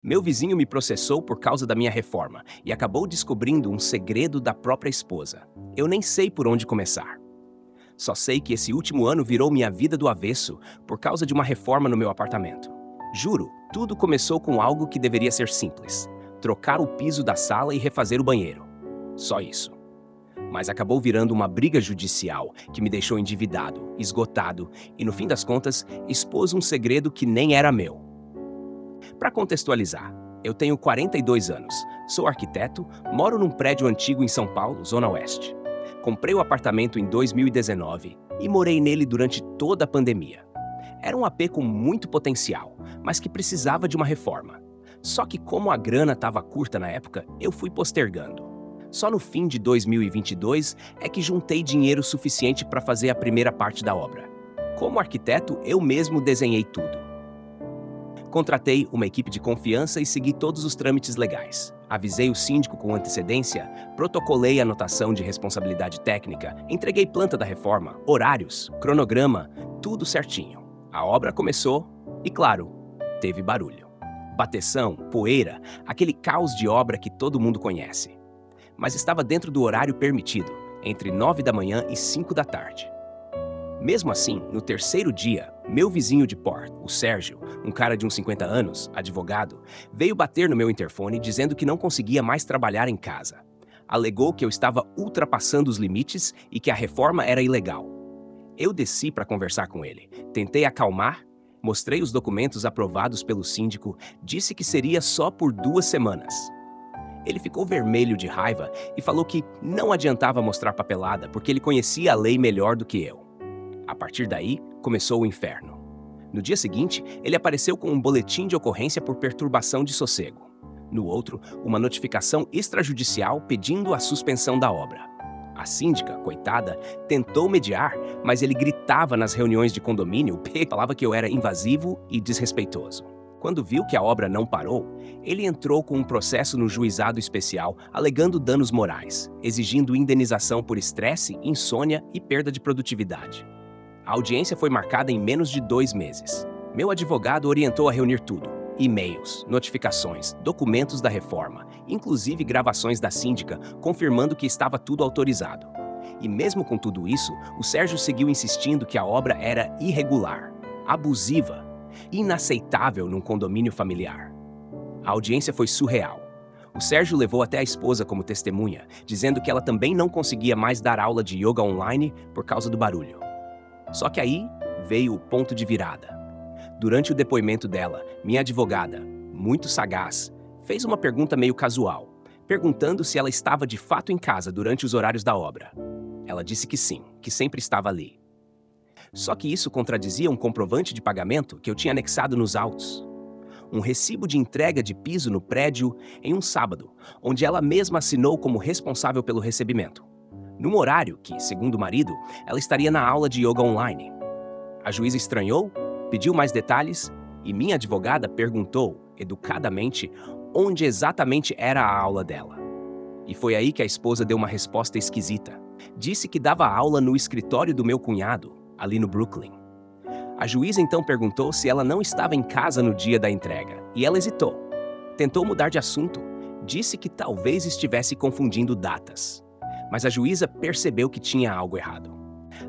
Meu vizinho me processou por causa da minha reforma e acabou descobrindo um segredo da própria esposa. Eu nem sei por onde começar. Só sei que esse último ano virou minha vida do avesso por causa de uma reforma no meu apartamento. Juro, tudo começou com algo que deveria ser simples: trocar o piso da sala e refazer o banheiro. Só isso. Mas acabou virando uma briga judicial que me deixou endividado, esgotado e, no fim das contas, expôs um segredo que nem era meu. Para contextualizar, eu tenho 42 anos, sou arquiteto, moro num prédio antigo em São Paulo, Zona Oeste. Comprei o apartamento em 2019 e morei nele durante toda a pandemia. Era um AP com muito potencial, mas que precisava de uma reforma. Só que como a grana estava curta na época, eu fui postergando. Só no fim de 2022 é que juntei dinheiro suficiente para fazer a primeira parte da obra. Como arquiteto, eu mesmo desenhei tudo. Contratei uma equipe de confiança e segui todos os trâmites legais. Avisei o síndico com antecedência, protocolei a anotação de responsabilidade técnica, entreguei planta da reforma, horários, cronograma, tudo certinho. A obra começou e, claro, teve barulho. Bateção, poeira, aquele caos de obra que todo mundo conhece. Mas estava dentro do horário permitido, entre 9 da manhã e 5 da tarde. Mesmo assim, no terceiro dia, meu vizinho de porta, o Sérgio, um cara de uns 50 anos, advogado, veio bater no meu interfone dizendo que não conseguia mais trabalhar em casa. Alegou que eu estava ultrapassando os limites e que a reforma era ilegal. Eu desci para conversar com ele, tentei acalmar, mostrei os documentos aprovados pelo síndico, disse que seria só por 2 semanas. Ele ficou vermelho de raiva e falou que não adiantava mostrar papelada porque ele conhecia a lei melhor do que eu. A partir daí, começou o inferno. No dia seguinte, ele apareceu com um boletim de ocorrência por perturbação de sossego. No outro, uma notificação extrajudicial pedindo a suspensão da obra. A síndica, coitada, tentou mediar, mas ele gritava nas reuniões de condomínio e falava que eu era invasivo e desrespeitoso. Quando viu que a obra não parou, ele entrou com um processo no juizado especial alegando danos morais, exigindo indenização por estresse, insônia e perda de produtividade. A audiência foi marcada em menos de 2 meses. Meu advogado orientou a reunir tudo: e-mails, notificações, documentos da reforma, inclusive gravações da síndica confirmando que estava tudo autorizado. E mesmo com tudo isso, o Sérgio seguiu insistindo que a obra era irregular, abusiva, inaceitável num condomínio familiar. A audiência foi surreal. O Sérgio levou até a esposa como testemunha, dizendo que ela também não conseguia mais dar aula de yoga online por causa do barulho. Só que aí veio o ponto de virada. Durante o depoimento dela, minha advogada, muito sagaz, fez uma pergunta meio casual, perguntando se ela estava de fato em casa durante os horários da obra. Ela disse que sim, que sempre estava ali. Só que isso contradizia um comprovante de pagamento que eu tinha anexado nos autos. Um recibo de entrega de piso no prédio em um sábado, onde ela mesma assinou como responsável pelo recebimento, num horário que, segundo o marido, ela estaria na aula de yoga online. A juíza estranhou, pediu mais detalhes e minha advogada perguntou, educadamente, onde exatamente era a aula dela. E foi aí que a esposa deu uma resposta esquisita. Disse que dava aula no escritório do meu cunhado, ali no Brooklyn. A juíza então perguntou se ela não estava em casa no dia da entrega, e ela hesitou. Tentou mudar de assunto, disse que talvez estivesse confundindo datas. Mas a juíza percebeu que tinha algo errado.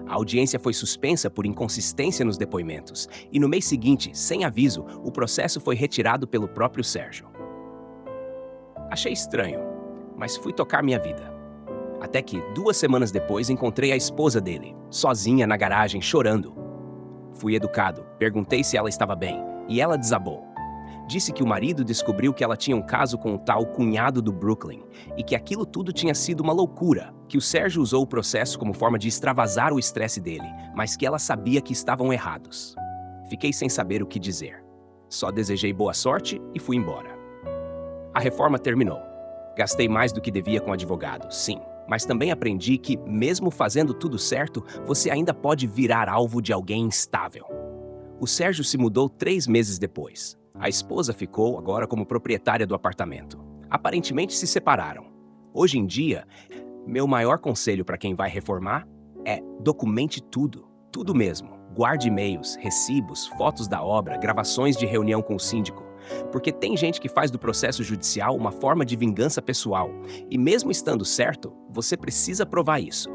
A audiência foi suspensa por inconsistência nos depoimentos, e no mês seguinte, sem aviso, o processo foi retirado pelo próprio Sérgio. Achei estranho, mas fui tocar minha vida. Até que, 2 semanas depois, encontrei a esposa dele, sozinha na garagem, chorando. Fui educado, perguntei se ela estava bem, e ela desabou. Disse que o marido descobriu que ela tinha um caso com o tal cunhado do Brooklyn e que aquilo tudo tinha sido uma loucura, que o Sérgio usou o processo como forma de extravasar o estresse dele, mas que ela sabia que estavam errados. Fiquei sem saber o que dizer. Só desejei boa sorte e fui embora. A reforma terminou. Gastei mais do que devia com advogado, sim, mas também aprendi que, mesmo fazendo tudo certo, você ainda pode virar alvo de alguém instável. O Sérgio se mudou 3 meses depois. A esposa ficou agora como proprietária do apartamento. Aparentemente se separaram. Hoje em dia, meu maior conselho para quem vai reformar é: documente tudo, tudo mesmo. Guarde e-mails, recibos, fotos da obra, gravações de reunião com o síndico. porque tem gente que faz do processo judicial uma forma de vingança pessoal, e mesmo estando certo, você precisa provar isso.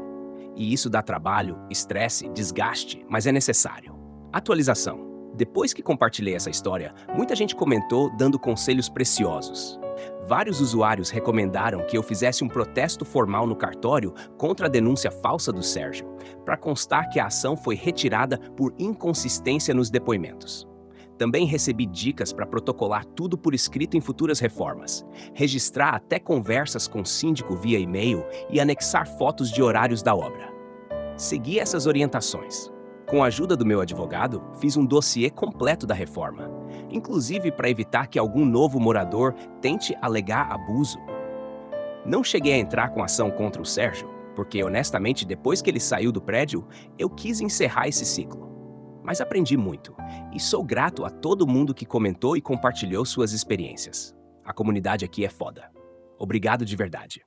E isso dá trabalho, estresse, desgaste, mas é necessário. Atualização. Depois que compartilhei essa história, muita gente comentou dando conselhos preciosos. Vários usuários recomendaram que eu fizesse um protesto formal no cartório contra a denúncia falsa do Sérgio, para constar que a ação foi retirada por inconsistência nos depoimentos. Também recebi dicas para protocolar tudo por escrito em futuras reformas, registrar até conversas com o síndico via e-mail e anexar fotos de horários da obra. Segui essas orientações. Com a ajuda do meu advogado, fiz um dossiê completo da reforma, inclusive para evitar que algum novo morador tente alegar abuso. Não cheguei a entrar com ação contra o Sérgio, porque honestamente, depois que ele saiu do prédio, eu quis encerrar esse ciclo. Mas aprendi muito, e sou grato a todo mundo que comentou e compartilhou suas experiências. A comunidade aqui é foda. Obrigado de verdade.